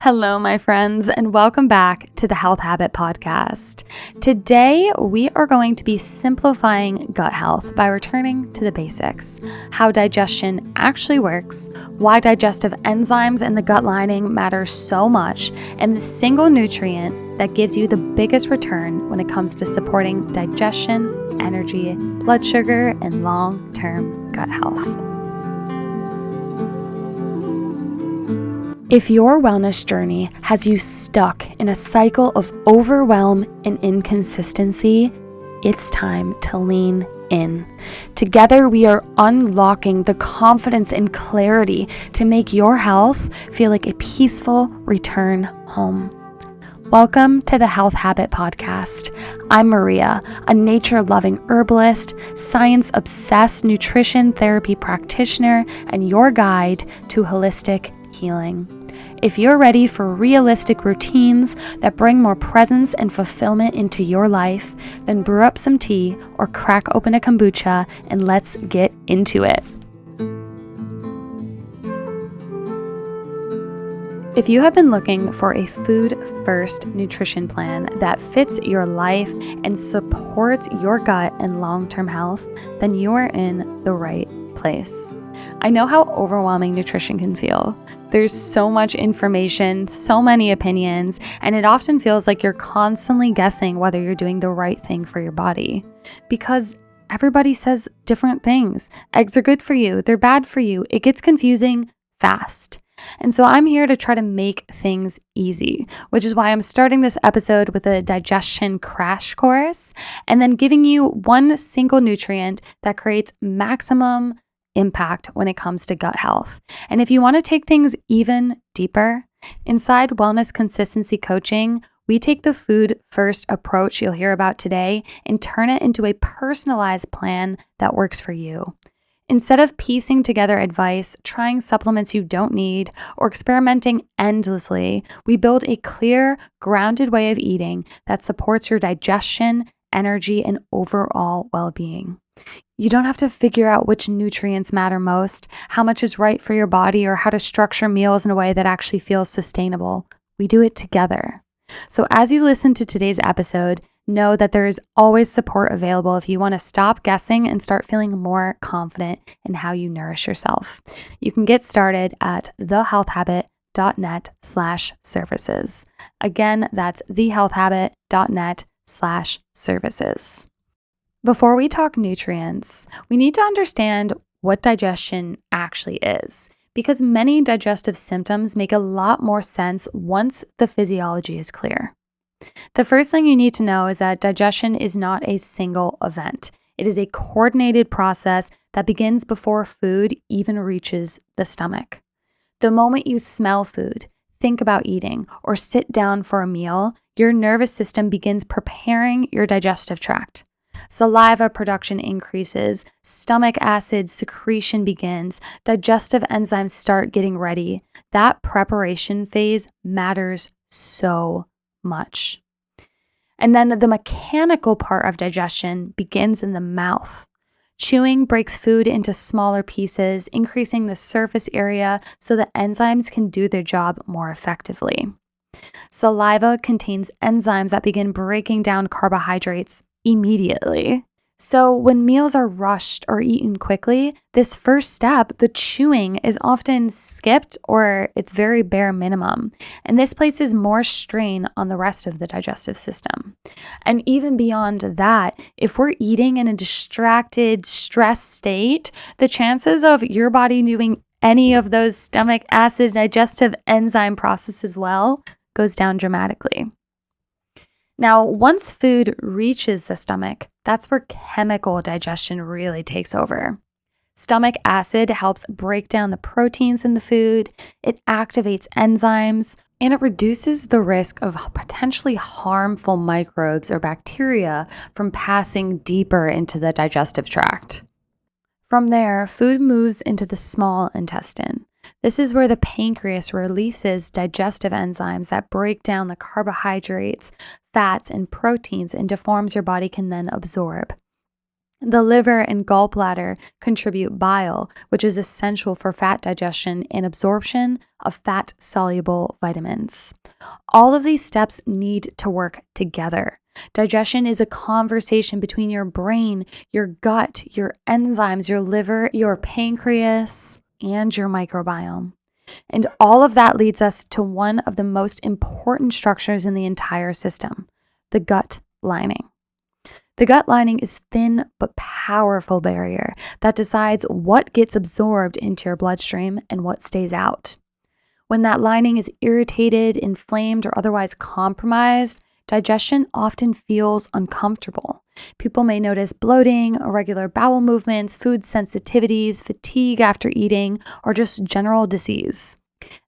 Hello, my friends, and welcome back to the Health Habit Podcast. Today, we are going to be simplifying gut health by returning to the basics, how digestion actually works, why digestive enzymes in the gut lining matter so much, and the single nutrient that gives you the biggest return when it comes to supporting digestion, energy, blood sugar, and long-term gut health. If your wellness journey has you stuck in a cycle of overwhelm and inconsistency, it's time to lean in. Together, we are unlocking the confidence and clarity to make your health feel like a peaceful return home. Welcome to the Health Habit Podcast. I'm Maria, a nature-loving herbalist, science-obsessed nutrition therapy practitioner, and your guide to holistic healing. If you're ready for realistic routines that bring more presence and fulfillment into your life, then brew up some tea or crack open a kombucha and let's get into it. If you have been looking for a food-first nutrition plan that fits your life and supports your gut and long-term health, then you are in the right place. I know how overwhelming nutrition can feel. There's so much information, so many opinions, and it often feels like you're constantly guessing whether you're doing the right thing for your body. Because everybody says different things. Eggs are good for you, they're bad for you. It gets confusing fast. And so I'm here to try to make things easy, which is why I'm starting this episode with a digestion crash course and then giving you one single nutrient that creates maximum impact when it comes to gut health. And if you want to take things even deeper, inside Wellness Consistency Coaching, we take the food first approach you'll hear about today and turn it into a personalized plan that works for you. Instead of piecing together advice, trying supplements you don't need, or experimenting endlessly, we build a clear, grounded way of eating that supports your digestion, energy, and overall well-being. You don't have to figure out which nutrients matter most, how much is right for your body, or how to structure meals in a way that actually feels sustainable. We do it together. So as you listen to today's episode, know that there is always support available if you want to stop guessing and start feeling more confident in how you nourish yourself. You can get started at thehealthhabit.net/services. Again, that's thehealthhabit.net/services. Before we talk nutrients, we need to understand what digestion actually is, because many digestive symptoms make a lot more sense once the physiology is clear. The first thing you need to know is that digestion is not a single event. It is a coordinated process that begins before food even reaches the stomach. The moment you smell food, think about eating, or sit down for a meal, your nervous system begins preparing your digestive tract. Saliva production increases, stomach acid secretion begins, digestive enzymes start getting ready. That preparation phase matters so much. And then the mechanical part of digestion begins in the mouth. Chewing breaks food into smaller pieces, increasing the surface area so the enzymes can do their job more effectively. Saliva contains enzymes that begin breaking down carbohydrates immediately. So when meals are rushed or eaten quickly, this first step, the chewing, is often skipped or it's very bare minimum. And this places more strain on the rest of the digestive system. And even beyond that, if we're eating in a distracted, stressed state, the chances of your body doing any of those stomach acid digestive enzyme processes well goes down dramatically. Now, once food reaches the stomach, that's where chemical digestion really takes over. Stomach acid helps break down the proteins in the food, it activates enzymes, and it reduces the risk of potentially harmful microbes or bacteria from passing deeper into the digestive tract. From there, food moves into the small intestine. This is where the pancreas releases digestive enzymes that break down the carbohydrates, fats, and proteins into forms your body can then absorb. The liver and gallbladder contribute bile, which is essential for fat digestion and absorption of fat-soluble vitamins. All of these steps need to work together. Digestion is a conversation between your brain, your gut, your enzymes, your liver, your pancreas, and your microbiome. And all of that leads us to one of the most important structures in the entire system, the gut lining. The gut lining is thin but powerful barrier that decides what gets absorbed into your bloodstream and what stays out. When that lining is irritated, inflamed, or otherwise compromised, digestion often feels uncomfortable. People may notice bloating, irregular bowel movements, food sensitivities, fatigue after eating, or just general disease.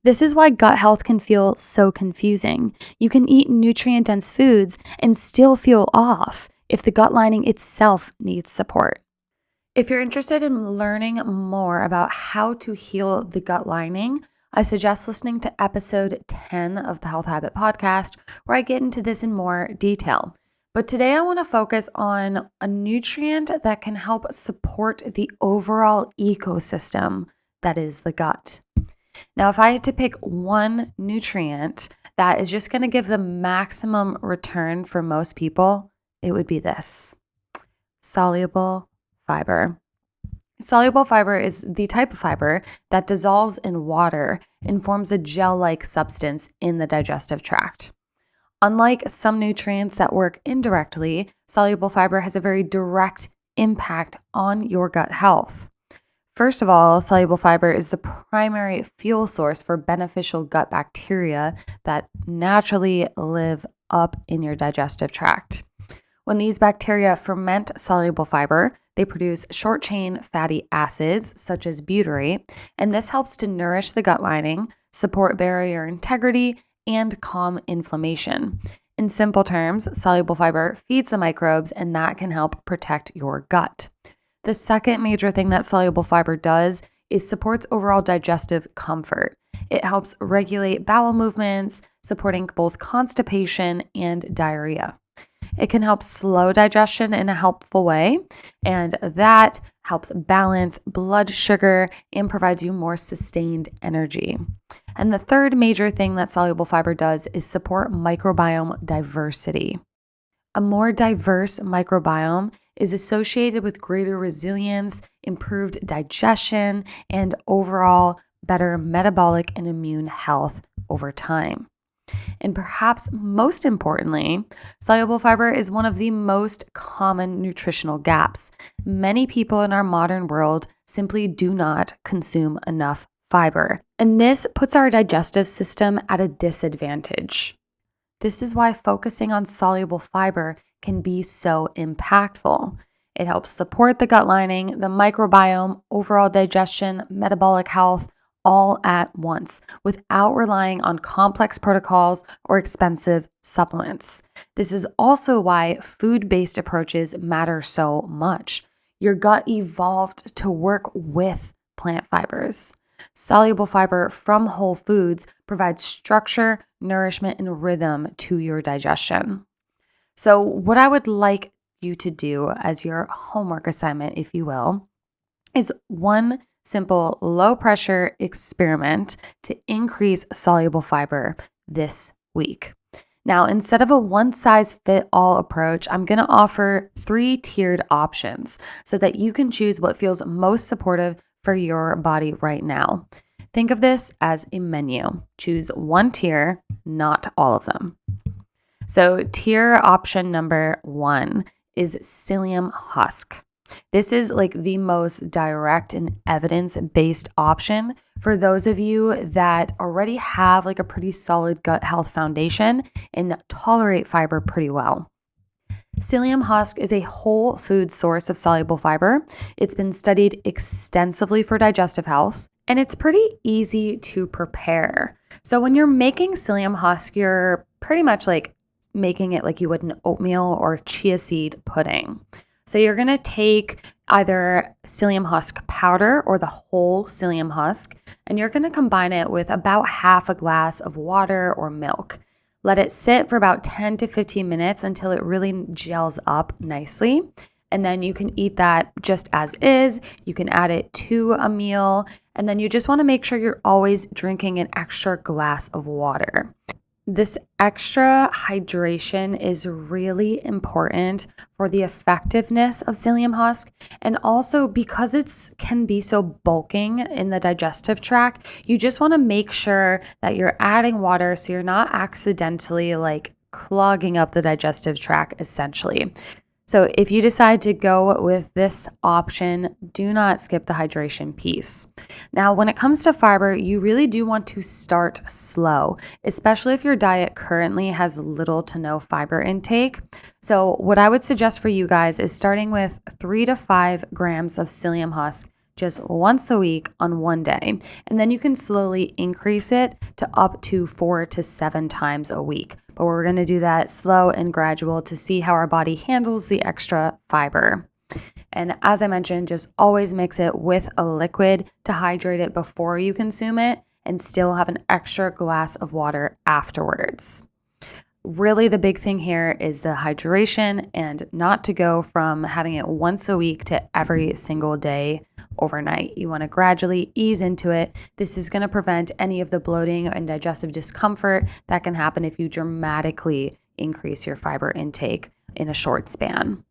This is why gut health can feel so confusing. You can eat nutrient-dense foods and still feel off if the gut lining itself needs support. If you're interested in learning more about how to heal the gut lining, I suggest listening to episode 10 of the Health Habit Podcast, where I get into this in more detail. But today I want to focus on a nutrient that can help support the overall ecosystem that is the gut. Now, if I had to pick one nutrient that is just going to give the maximum return for most people, it would be this: soluble fiber. Soluble fiber is the type of fiber that dissolves in water and forms a gel-like substance in the digestive tract. Unlike some nutrients that work indirectly, soluble fiber has a very direct impact on your gut health. First of all, soluble fiber is the primary fuel source for beneficial gut bacteria that naturally live up in your digestive tract. When these bacteria ferment soluble fiber, they produce short-chain fatty acids such as butyrate, and this helps to nourish the gut lining, support barrier integrity, and calm inflammation. In simple terms, soluble fiber feeds the microbes, and that can help protect your gut. The second major thing that soluble fiber does is supports overall digestive comfort. It helps regulate bowel movements, supporting both constipation and diarrhea. It can help slow digestion in a helpful way, and that helps balance blood sugar and provides you more sustained energy. And the third major thing that soluble fiber does is support microbiome diversity. A more diverse microbiome is associated with greater resilience, improved digestion, and overall better metabolic and immune health over time. And perhaps most importantly, soluble fiber is one of the most common nutritional gaps. Many people in our modern world simply do not consume enough fiber, and this puts our digestive system at a disadvantage. This is why focusing on soluble fiber can be so impactful. It helps support the gut lining, the microbiome, overall digestion, metabolic health, all at once without relying on complex protocols or expensive supplements. This is also why food-based approaches matter so much. Your gut evolved to work with plant fibers. Soluble fiber from whole foods provides structure, nourishment, and rhythm to your digestion. So what I would like you to do as your homework assignment, if you will, is one simple low-pressure experiment to increase soluble fiber this week. Now, instead of a one-size-fit-all approach, I'm going to offer 3 tiered options so that you can choose what feels most supportive for your body right now. Think of this as a menu. Choose one tier, not all of them. So tier option number 1 is psyllium husk. This is like the most direct and evidence-based option for those of you that already have like a pretty solid gut health foundation and tolerate fiber pretty well. Psyllium husk is a whole food source of soluble fiber. It's been studied extensively for digestive health, and it's pretty easy to prepare. So when you're making psyllium husk, you're pretty much like making it like you would an oatmeal or chia seed pudding. So you're going to take either psyllium husk powder or the whole psyllium husk, and you're going to combine it with about half a glass of water or milk. Let it sit for about 10 to 15 minutes until it really gels up nicely. And then you can eat that just as is. You can add it to a meal. And then you just want to make sure you're always drinking an extra glass of water. This extra hydration is really important for the effectiveness of psyllium husk. And also because it can be so bulking in the digestive tract, you just want to make sure that you're adding water so you're not accidentally like clogging up the digestive tract essentially. So if you decide to go with this option, do not skip the hydration piece. Now, when it comes to fiber, you really do want to start slow, especially if your diet currently has little to no fiber intake. So what I would suggest for you guys is starting with 3 to 5 grams of psyllium husk just once a week on one day. And then you can slowly increase it to up to 4 to 7 times a week. But we're going to do that slow and gradual to see how our body handles the extra fiber. And as I mentioned, just always mix it with a liquid to hydrate it before you consume it and still have an extra glass of water afterwards. Really, the big thing here is the hydration and not to go from having it once a week to every single day overnight. You want to gradually ease into it. This is going to prevent any of the bloating and digestive discomfort that can happen if you dramatically increase your fiber intake in a short span.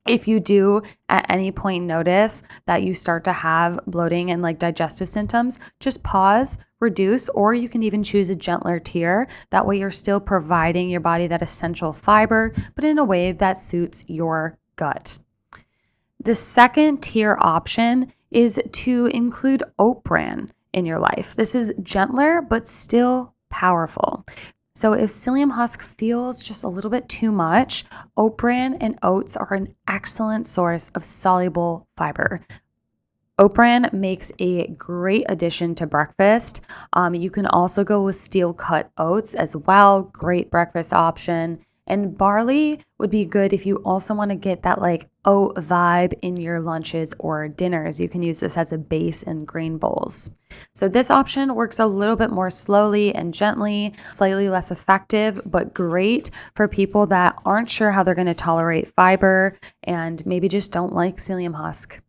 If you do at any point notice that you start to have bloating and like digestive symptoms, just pause, reduce, or you can even choose a gentler tier. That way you're still providing your body that essential fiber, but in a way that suits your gut. The second tier option is to include oat bran in your life. This is gentler, but still powerful. So if psyllium husk feels just a little bit too much, oat bran and oats are an excellent source of soluble fiber. Oat bran makes a great addition to breakfast. You can also go with steel cut oats as well. Great breakfast option. And barley would be good if you also want to get that like oat vibe in your lunches or dinners. You can use this as a base in grain bowls. So this option works a little bit more slowly and gently, slightly less effective, but great for people that aren't sure how they're going to tolerate fiber and maybe just don't like psyllium husk.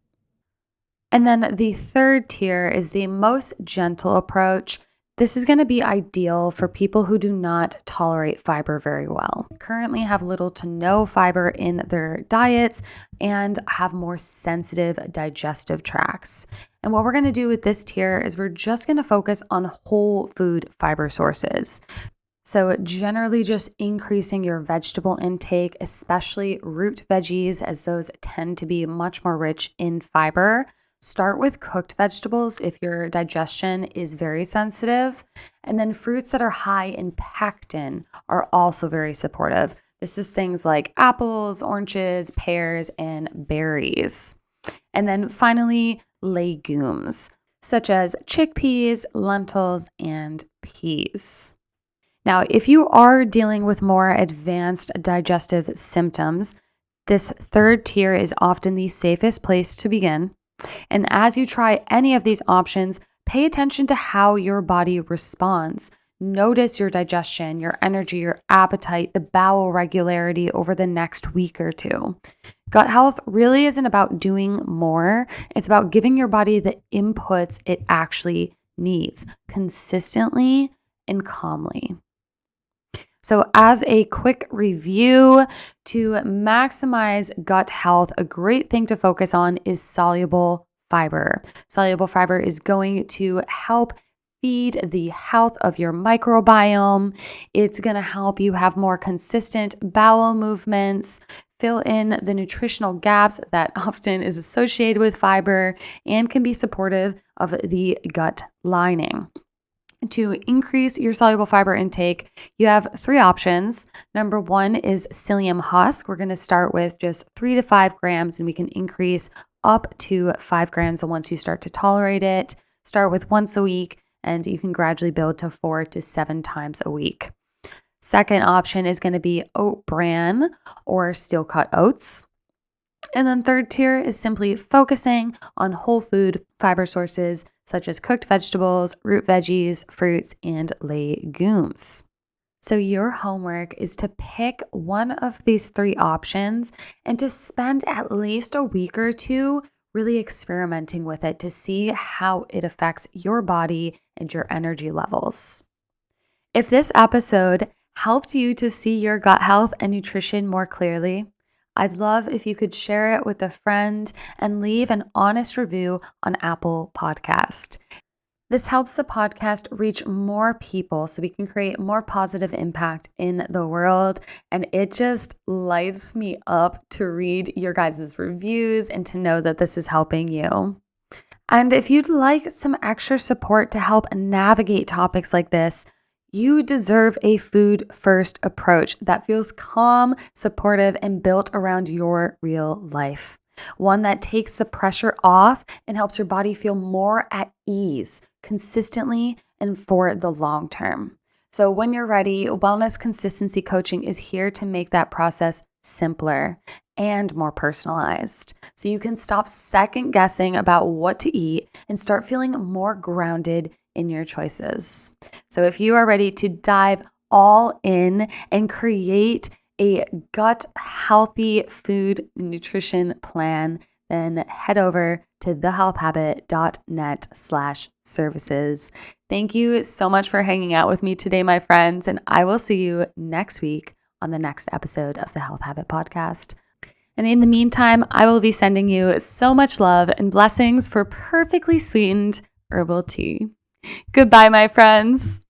And then the third tier is the most gentle approach. This is going to be ideal for people who do not tolerate fiber very well, currently have little to no fiber in their diets, and have more sensitive digestive tracts. And what we're going to do with this tier is we're just going to focus on whole food fiber sources. So generally just increasing your vegetable intake, especially root veggies, as those tend to be much more rich in fiber. Start with cooked vegetables if your digestion is very sensitive. And then fruits that are high in pectin are also very supportive. This is things like apples, oranges, pears, and berries. And then finally, legumes, such as chickpeas, lentils, and peas. Now, if you are dealing with more advanced digestive symptoms, this third tier is often the safest place to begin. And as you try any of these options, pay attention to how your body responds. Notice your digestion, your energy, your appetite, the bowel regularity over the next week or two. Gut health really isn't about doing more. It's about giving your body the inputs it actually needs consistently and calmly. So as a quick review, to maximize gut health, a great thing to focus on is soluble fiber. Soluble fiber is going to help feed the health of your microbiome. It's going to help you have more consistent bowel movements, fill in the nutritional gaps that often is associated with fiber, and can be supportive of the gut lining. To increase your soluble fiber intake, you have 3 options. Number 1 is psyllium husk. We're going to start with just 3 to 5 grams, and we can increase up to 5 grams once you start to tolerate it. Start with once a week, and you can gradually build to 4 to 7 times a week. Second option is going to be oat bran or steel cut oats. And then third tier is simply focusing on whole food fiber sources such as cooked vegetables, root veggies, fruits, and legumes. So, your homework is to pick one of these three options and to spend at least a week or two really experimenting with it to see how it affects your body and your energy levels. If this episode helped you to see your gut health and nutrition more clearly, I'd love if you could share it with a friend and leave an honest review on Apple Podcast. This helps the podcast reach more people so we can create more positive impact in the world. And it just lights me up to read your guys' reviews and to know that this is helping you. And if you'd like some extra support to help navigate topics like this, you deserve a food-first approach that feels calm, supportive, and built around your real life. One that takes the pressure off and helps your body feel more at ease consistently and for the long term. So when you're ready, Wellness Consistency Coaching is here to make that process simpler and more personalized. So you can stop second guessing about what to eat and start feeling more grounded in your choices. So if you are ready to dive all in and create a gut healthy food nutrition plan, then head over to thehealthhabit.net/services. Thank you so much for hanging out with me today, my friends, and I will see you next week on the next episode of the Health Habit Podcast. And in the meantime, I will be sending you so much love and blessings for perfectly sweetened herbal tea. Goodbye, my friends.